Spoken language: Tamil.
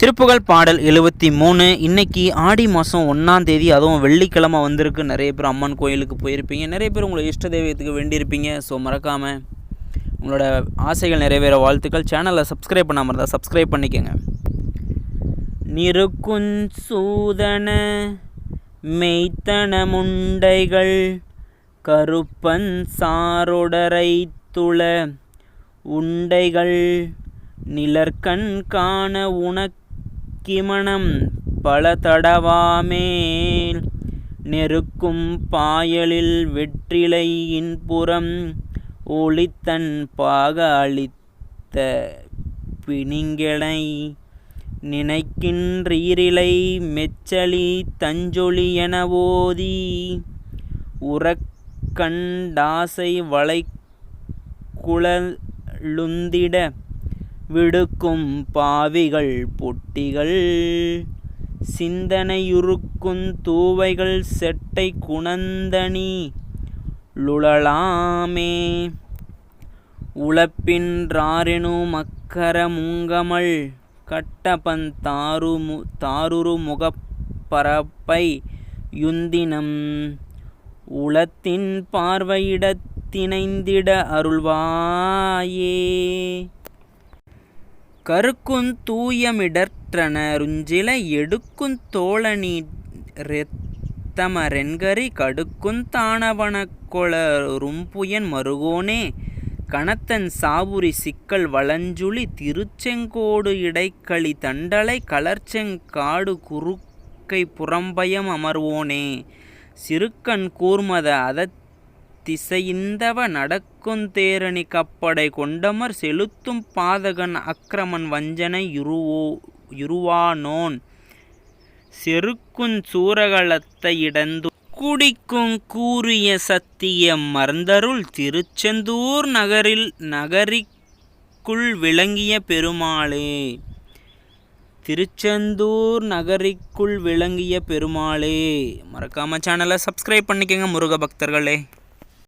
திருப்புகழ் பாடல் 73. இன்றைக்கி ஆடி மாதம் 1ஆம் தேதி, அதுவும் வெள்ளிக்கிழமை வந்திருக்கு. நிறைய பேர் அம்மன் கோயிலுக்கு போயிருப்பீங்க, நிறைய பேர் உங்களை இஷ்ட தெய்வத்துக்கு வேண்டியிருப்பீங்க. ஸோ மறக்காமல் உங்களோட ஆசைகள் நிறைவேற வாழ்த்துக்கள். சேனலை சப்ஸ்கிரைப் பண்ணாமல் இருந்தால் சப்ஸ்கிரைப் பண்ணிக்கோங்க. நிருக்குஞ்சூதன மெய்த்தன முண்டைகள் கருப்பன் சாரொடரை துள உண்டைகள் நிலர்கண் காண உனக்கிமணம் பல தடவாமேல் நெருக்கும் பாயலில் வெற்றிலை இன்புறம் ஒளித்தன் பாக அளித்த பிணிங்கனை நினைக்கின்றீரிலை மெச்சலி தஞ்சொலி என ஓதி உறக்கண்டாசை வளைக்குழலுந்திட விடுக்கும் பாவிகள் பொட்டிகள் சிந்தனையுருக்குந் தூவைகள் செட்டை குணந்தனி லுழலாமே உழப்பின்றாரெனு மக்கர முங்கமல் கட்டபந் தாருரு முகப்பரப்பை யுந்தினம் உளத்தின் பார்வையிடத்தினைந்திட அருள்வாயே. கருக்குந் தூயமிடற்றன ருஞ்சிலை எடுக்குந் தோழனி ரெத்தமரென்கரி கடுக்குந் தானவனக்கொள ரும்புயன் மருகோனே கணத்தன் சாபுரி சிக்கல் வலஞ்சுழி திருச்செங்கோடு இடைக்களி தண்டலை கலர்ச்செங் காடு குறுக்கை புறம்பயம் அமர்வோனே சிறுக்கண் கூர்மத அதத்திசையிந்தவ நடக்குந் தேரணி கப்படை கொண்டமர் செலுத்தும் பாதகன் அக்கிரமன் வஞ்சனை யுருவானோன் செருக்குஞ் சூரகலத்தை இடந்து குடிக்குங் கூறிய சத்திய மர்ந்தருள் திருச்செந்தூர் நகரிக்குள் விளங்கிய பெருமாளே. திருச்செந்தூர் நகரிக்குள் விளங்கிய பெருமாளே. மறக்காம சேனலை சப்ஸ்கிரைப் பண்ணிக்கங்க முருக பக்தர்களே.